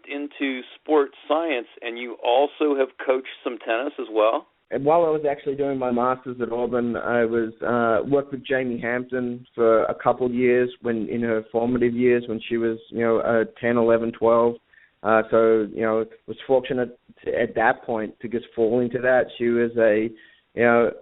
Into sports science, and you also have coached some tennis as well? And while I was actually doing my master's at Auburn, I was worked with Jamie Hampton for a couple of years when in her formative years when she was 10, 11, 12. So was fortunate at that point to just fall into that. She was a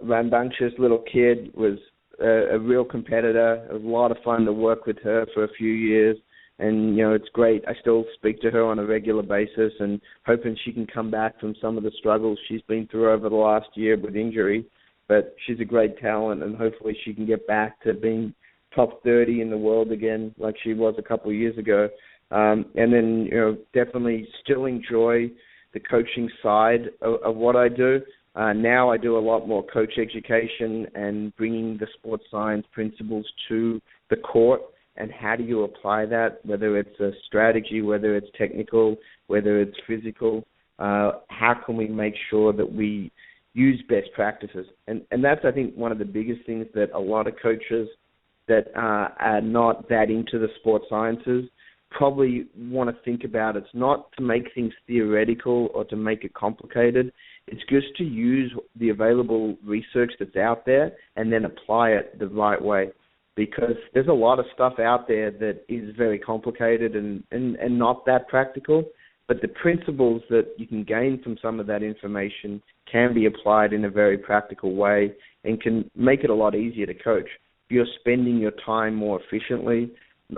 rambunctious little kid, was a real competitor. It was a lot of fun to work with her for a few years. And, it's great. I still speak to her on a regular basis and hoping she can come back from some of the struggles she's been through over the last year with injury. But she's a great talent, and hopefully she can get back to being top 30 in the world again like she was a couple of years ago. And then, definitely still enjoy the coaching side of what I do. Now I do a lot more coach education and bringing the sports science principles to the court. And how do you apply that, whether it's a strategy, whether it's technical, whether it's physical? How can we make sure that we use best practices? And that's, I think, one of the biggest things that a lot of coaches that are not that into the sports sciences probably want to think about. It's not to make things theoretical or to make it complicated. It's just to use the available research that's out there and then apply it the right way. Because there's a lot of stuff out there that is very complicated and not that practical, but the principles that you can gain from some of that information can be applied in a very practical way and can make it a lot easier to coach. If you're spending your time more efficiently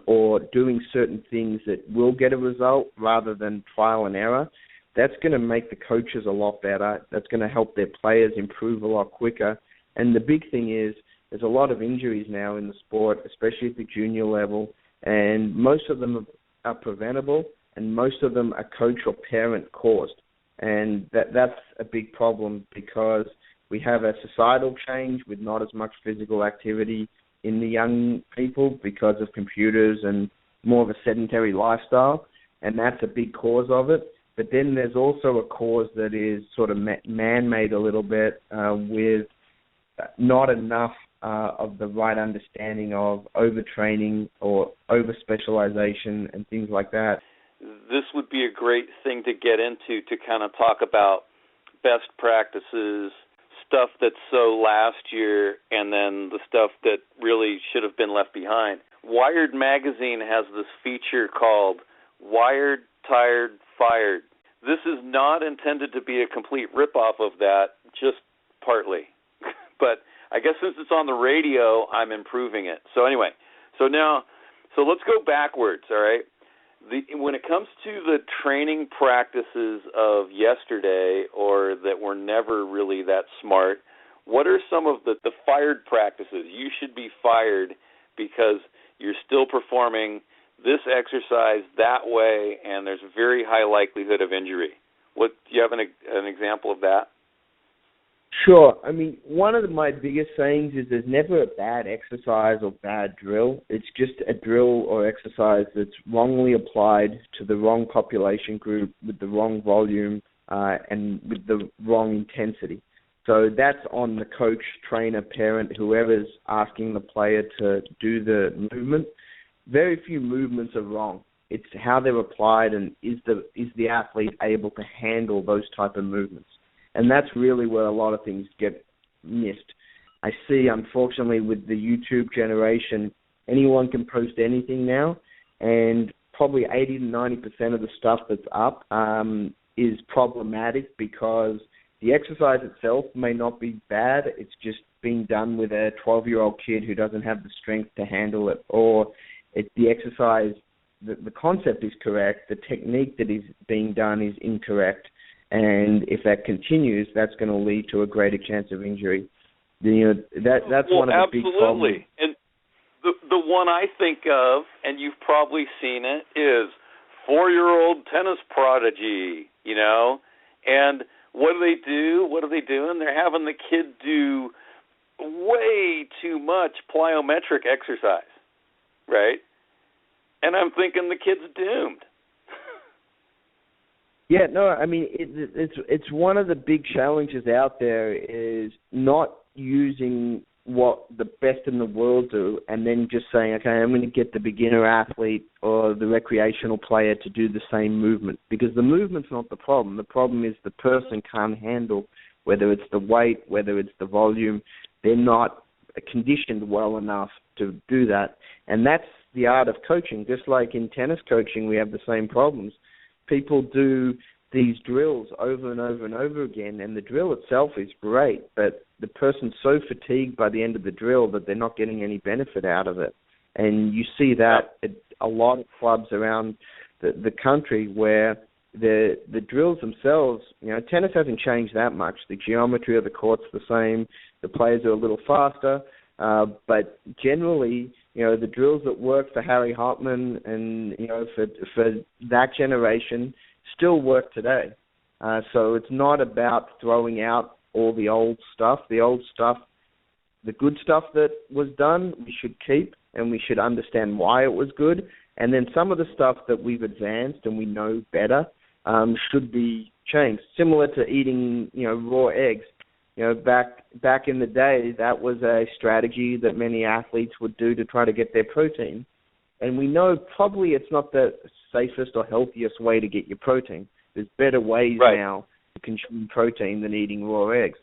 or doing certain things that will get a result rather than trial and error, that's going to make the coaches a lot better. That's going to help their players improve a lot quicker. And the big thing is, there's a lot of injuries now in the sport, especially at the junior level, and most of them are preventable, and most of them are coach or parent caused. And that's a big problem because we have a societal change with not as much physical activity in the young people because of computers and more of a sedentary lifestyle, and that's a big cause of it. But then there's also a cause that is sort of man-made a little bit with not enough of the right understanding of overtraining or over-specialization and things like that. This would be a great thing to get into to kind of talk about best practices, stuff that's so last year, and then the stuff that really should have been left behind. Wired magazine has this feature called Wired, Tired, Fired. This is not intended to be a complete ripoff of that, just partly. But I guess since it's on the radio, I'm improving it. So anyway, so let's go backwards, all right? When it comes to the training practices of yesterday or that were never really that smart, what are some of the fired practices? You should be fired because you're still performing this exercise that way and there's a very high likelihood of injury. Do you have an example of that? Sure. I mean, one of my biggest sayings is there's never a bad exercise or bad drill. It's just a drill or exercise that's wrongly applied to the wrong population group with the wrong volume and with the wrong intensity. So that's on the coach, trainer, parent, whoever's asking the player to do the movement. Very few movements are wrong. It's how they're applied and is the athlete able to handle those type of movements. And that's really where a lot of things get missed. I see, unfortunately, with the YouTube generation, anyone can post anything now, and probably 80 to 90% of the stuff that's up is problematic because the exercise itself may not be bad. It's just being done with a 12-year-old kid who doesn't have the strength to handle it, or the exercise, the concept is correct, the technique that is being done is incorrect. And if that continues, that's going to lead to a greater chance of injury. That's one of the big problems. And the one I think of, and you've probably seen it, is 4-year-old tennis prodigy, and what do they do? What are they doing? They're having the kid do way too much plyometric exercise, right? And I'm thinking the kid's doomed. Yeah, no, I mean, it's one of the big challenges out there is not using what the best in the world do and then just saying, okay, I'm going to get the beginner athlete or the recreational player to do the same movement, because the movement's not the problem. The problem is the person can't handle, whether it's the weight, whether it's the volume. They're not conditioned well enough to do that. And that's the art of coaching. Just like in tennis coaching, we have the same problems. People do these drills over and over and over again, and the drill itself is great, but the person's so fatigued by the end of the drill that they're not getting any benefit out of it. And you see that at a lot of clubs around the country where the drills themselves, tennis hasn't changed that much. The geometry of the court's the same. The players are a little faster. But generally, the drills that work for Harry Hopman and, for that generation still work today. So it's not about throwing out all the old stuff. The old stuff, the good stuff that was done, we should keep, and we should understand why it was good. And then some of the stuff that we've advanced and we know better should be changed. Similar to eating, raw eggs. Back in the day, that was a strategy that many athletes would do to try to get their protein. And we know probably it's not the safest or healthiest way to get your protein. There's better ways now to consume protein than eating raw eggs.